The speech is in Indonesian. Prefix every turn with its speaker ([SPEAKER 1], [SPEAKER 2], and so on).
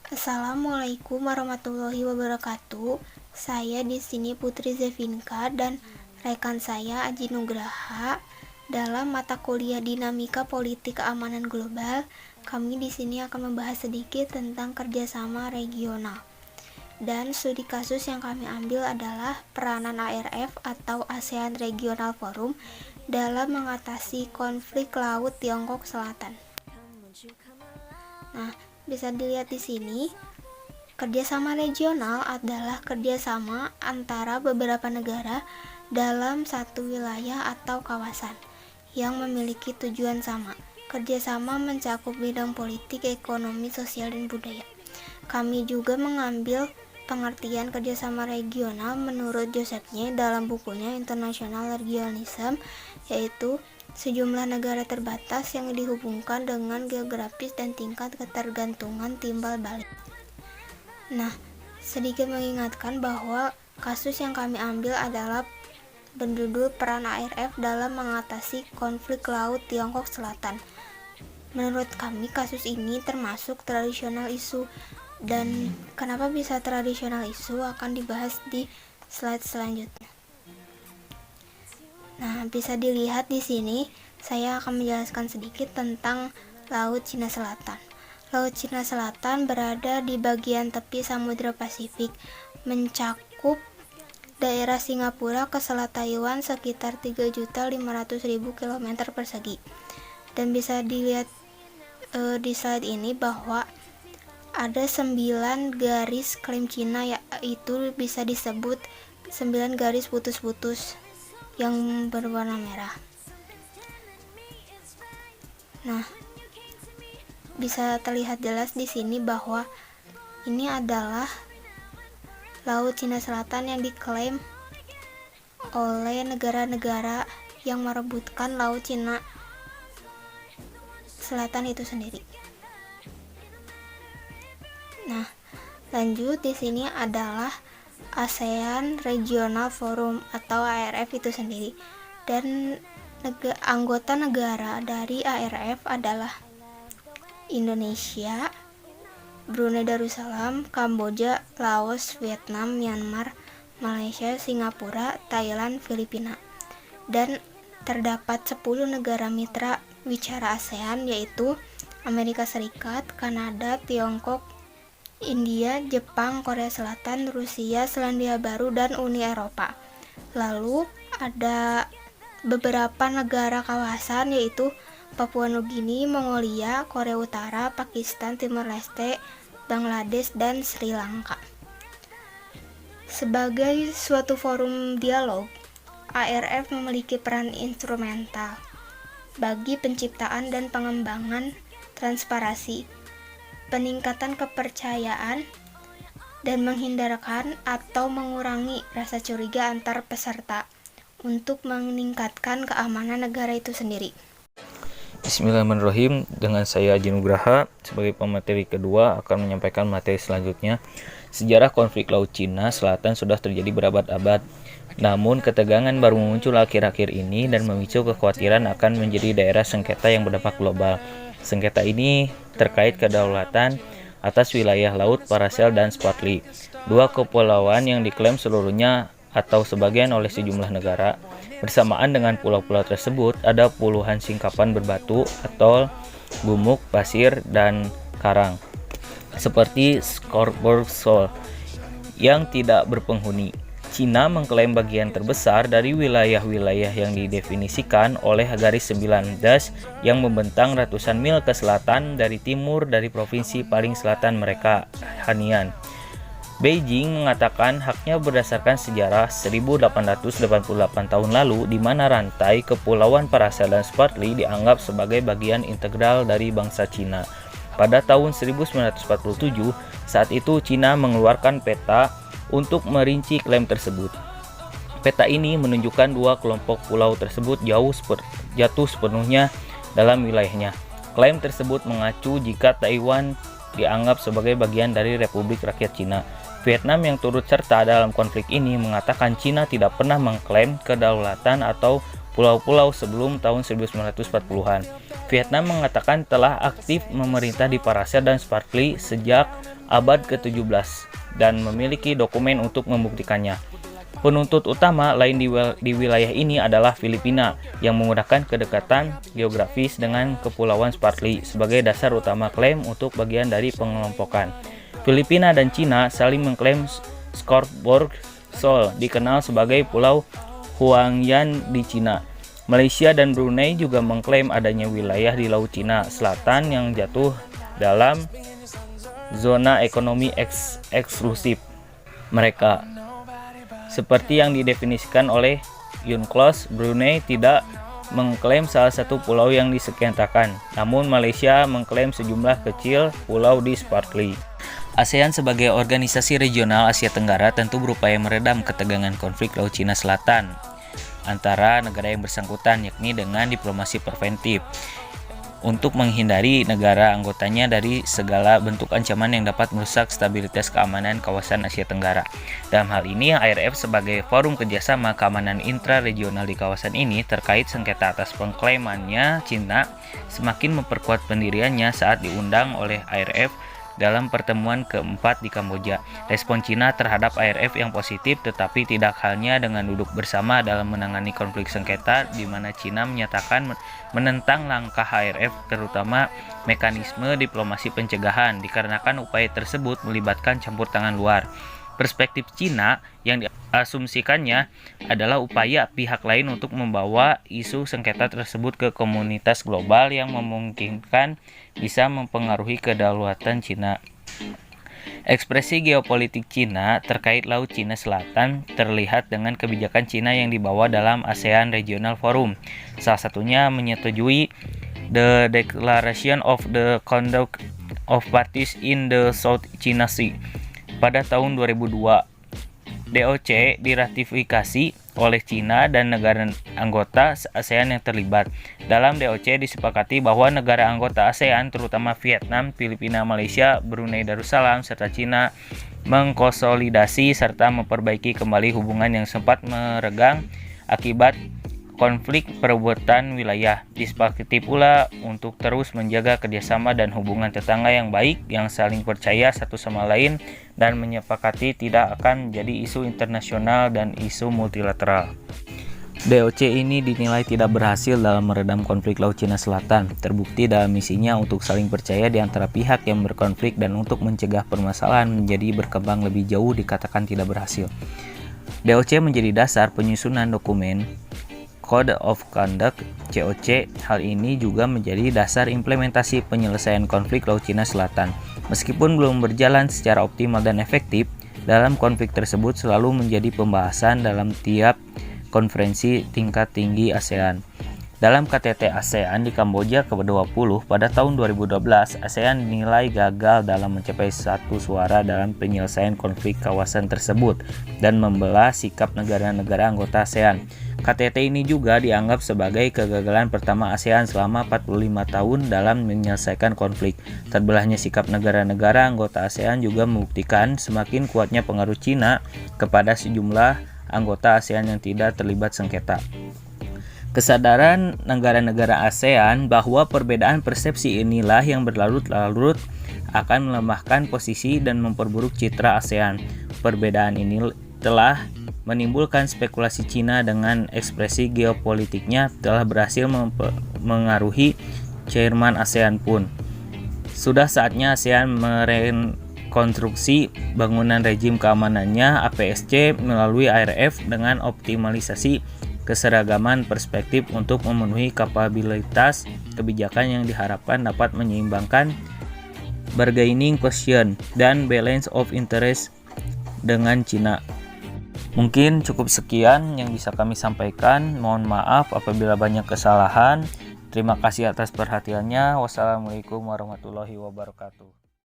[SPEAKER 1] Assalamualaikum warahmatullahi wabarakatuh. Saya di sini Putri Zevinka dan rekan saya Aji Nugraha dalam mata kuliah Dinamika Politik Keamanan Global. Kami di sini akan membahas sedikit tentang kerjasama regional. Dan studi kasus yang kami ambil adalah peranan ARF atau ASEAN Regional Forum dalam mengatasi konflik Laut Tiongkok Selatan. Nah, bisa dilihat di sini, kerjasama regional adalah kerjasama antara beberapa negara dalam satu wilayah atau kawasan yang memiliki tujuan sama. Kerjasama mencakup bidang politik, ekonomi, sosial, dan budaya. Kami juga mengambil pengertian kerjasama regional menurut Joseph Nye dalam bukunya International Regionalism, yaitu sejumlah negara terbatas yang dihubungkan dengan geografis dan tingkat ketergantungan timbal balik. Nah, sedikit mengingatkan bahwa kasus yang kami ambil adalah berjudul peran ARF dalam mengatasi konflik Laut Tiongkok Selatan. Menurut kami kasus ini termasuk tradisional isu, dan kenapa bisa tradisional isu akan dibahas di slide selanjutnya. Nah, bisa dilihat di sini, saya akan menjelaskan sedikit tentang Laut Cina Selatan. Laut Cina Selatan berada di bagian tepi Samudra Pasifik, mencakup daerah Singapura ke Selat Taiwan sekitar 3.500.000 km persegi. Dan bisa dilihat di slide ini bahwa ada 9 garis klaim Cina, yaitu bisa disebut 9 garis putus-putus yang berwarna merah. Nah, bisa terlihat jelas di sini bahwa ini adalah Laut Cina Selatan yang diklaim oleh negara-negara yang merebutkan Laut Cina Selatan itu sendiri. Nah, lanjut di sini adalah ASEAN Regional Forum atau ARF itu sendiri. Dan anggota negara dari ARF adalah Indonesia, Brunei Darussalam, Kamboja, Laos, Vietnam, Myanmar, Malaysia, Singapura, Thailand, Filipina. Dan terdapat 10 negara mitra bicara ASEAN, yaitu Amerika Serikat, Kanada, Tiongkok, India, Jepang, Korea Selatan, Rusia, Selandia Baru, dan Uni Eropa. Lalu ada beberapa negara kawasan, yaitu Papua Nugini, Mongolia, Korea Utara, Pakistan, Timor Leste, Bangladesh, dan Sri Lanka. Sebagai suatu forum dialog, ARF memiliki peran instrumental bagi penciptaan dan pengembangan transparansi, peningkatan kepercayaan, dan menghindarkan atau mengurangi rasa curiga antar peserta untuk meningkatkan keamanan negara itu sendiri.
[SPEAKER 2] Bismillahirrahmanirrahim. Dengan saya Aji Nugraha sebagai pemateri kedua akan menyampaikan materi selanjutnya. Sejarah konflik Laut Cina Selatan sudah terjadi berabad-abad. Namun ketegangan baru muncul akhir-akhir ini dan memicu kekhawatiran akan menjadi daerah sengketa yang berdampak global. Sengketa ini terkait kedaulatan atas wilayah Laut Paracel dan Spratly, dua kepulauan yang diklaim seluruhnya atau sebagian oleh sejumlah negara. Bersamaan dengan pulau-pulau tersebut, ada puluhan singkapan berbatu, atol, gumuk, pasir, dan karang, seperti Scarborough Shoal, yang tidak berpenghuni. Cina mengklaim bagian terbesar dari wilayah-wilayah yang didefinisikan oleh garis 19 yang membentang ratusan mil ke selatan dari timur dari provinsi paling selatan mereka, Hainan. Beijing mengatakan haknya berdasarkan sejarah 1888 tahun lalu, di mana rantai kepulauan Paracel dan Spratly dianggap sebagai bagian integral dari bangsa Cina. Pada tahun 1947, saat itu Cina mengeluarkan peta untuk merinci klaim tersebut. Peta ini menunjukkan dua kelompok pulau tersebut jatuh sepenuhnya dalam wilayahnya. Klaim tersebut mengacu jika Taiwan dianggap sebagai bagian dari Republik Rakyat Cina. Vietnam yang turut serta dalam konflik ini mengatakan Cina tidak pernah mengklaim kedaulatan atau pulau-pulau sebelum tahun 1940-an. Vietnam mengatakan telah aktif memerintah di Paracel dan Spratly sejak abad ke-17 dan memiliki dokumen untuk membuktikannya. Penuntut utama lain di wilayah ini adalah Filipina yang menggunakan kedekatan geografis dengan Kepulauan Spratly sebagai dasar utama klaim untuk bagian dari pengelompokan. Filipina dan Cina saling mengklaim Scarborough Shoal, dikenal sebagai Pulau Huangyan di Cina. Malaysia dan Brunei juga mengklaim adanya wilayah di Laut Cina Selatan yang jatuh dalam zona ekonomi eksklusif mereka. Seperti yang didefinisikan oleh UNCLOS, Brunei tidak mengklaim salah satu pulau yang disengketakan, namun Malaysia mengklaim sejumlah kecil pulau di Spratly. ASEAN sebagai organisasi regional Asia Tenggara tentu berupaya meredam ketegangan konflik Laut Cina Selatan antara negara yang bersangkutan, yakni dengan diplomasi preventif, untuk menghindari negara anggotanya dari segala bentuk ancaman yang dapat merusak stabilitas keamanan kawasan Asia Tenggara. Dalam hal ini, ARF sebagai forum kerjasama keamanan intra-regional di kawasan ini terkait sengketa atas pengklaimannya Cina semakin memperkuat pendiriannya saat diundang oleh ARF dalam pertemuan keempat di Kamboja. Respon Cina terhadap ARF yang positif, tetapi tidak halnya dengan duduk bersama dalam menangani konflik sengketa, di mana Cina menyatakan menentang langkah ARF, terutama mekanisme diplomasi pencegahan, dikarenakan upaya tersebut melibatkan campur tangan luar. Perspektif Cina yang diasumsikannya adalah upaya pihak lain untuk membawa isu sengketa tersebut ke komunitas global yang memungkinkan bisa mempengaruhi kedaulatan Cina. Ekspresi geopolitik Cina terkait Laut Cina Selatan terlihat dengan kebijakan Cina yang dibawa dalam ASEAN Regional Forum. Salah satunya menyetujui the Declaration of the Conduct of Parties in the South China Sea pada tahun 2002. DOC diratifikasi oleh Cina dan negara anggota ASEAN yang terlibat. Dalam DOC disepakati bahwa negara anggota ASEAN, terutama Vietnam, Filipina, Malaysia, Brunei Darussalam, serta Cina, mengkonsolidasi serta memperbaiki kembali hubungan yang sempat meregang akibat konflik perebutan wilayah. Disepakati pula untuk terus menjaga kerjasama dan hubungan tetangga yang baik, yang saling percaya satu sama lain, dan menyepakati tidak akan jadi isu internasional dan isu multilateral. DOC ini dinilai tidak berhasil dalam meredam konflik Laut Cina Selatan, terbukti dalam misinya untuk saling percaya di antara pihak yang berkonflik dan untuk mencegah permasalahan menjadi berkembang lebih jauh dikatakan tidak berhasil. DOC menjadi dasar penyusunan dokumen Code of Conduct (COC). Hal ini juga menjadi dasar implementasi penyelesaian konflik Laut Cina Selatan. Meskipun belum berjalan secara optimal dan efektif, dalam konflik tersebut selalu menjadi pembahasan dalam tiap konferensi tingkat tinggi ASEAN. Dalam KTT ASEAN di Kamboja ke-20 pada tahun 2012, ASEAN dinilai gagal dalam mencapai satu suara dalam penyelesaian konflik kawasan tersebut dan membelah sikap negara-negara anggota ASEAN. KTT ini juga dianggap sebagai kegagalan pertama ASEAN selama 45 tahun dalam menyelesaikan konflik. Terbelahnya sikap negara-negara anggota ASEAN juga membuktikan semakin kuatnya pengaruh Cina kepada sejumlah anggota ASEAN yang tidak terlibat sengketa. Kesadaran negara-negara ASEAN bahwa perbedaan persepsi inilah yang berlarut-larut akan melemahkan posisi dan memperburuk citra ASEAN. Perbedaan ini telah menimbulkan spekulasi Cina dengan ekspresi geopolitiknya telah berhasil mengaruhi chairman ASEAN pun. Sudah saatnya ASEAN merekonstruksi bangunan rejim keamanannya APSC melalui ARF dengan optimalisasi keseragaman perspektif untuk memenuhi kapabilitas kebijakan yang diharapkan dapat menyeimbangkan bargaining position dan balance of interest dengan Cina. Mungkin cukup sekian yang bisa kami sampaikan. Mohon maaf apabila banyak kesalahan. Terima kasih atas perhatiannya. Wassalamualaikum warahmatullahi wabarakatuh.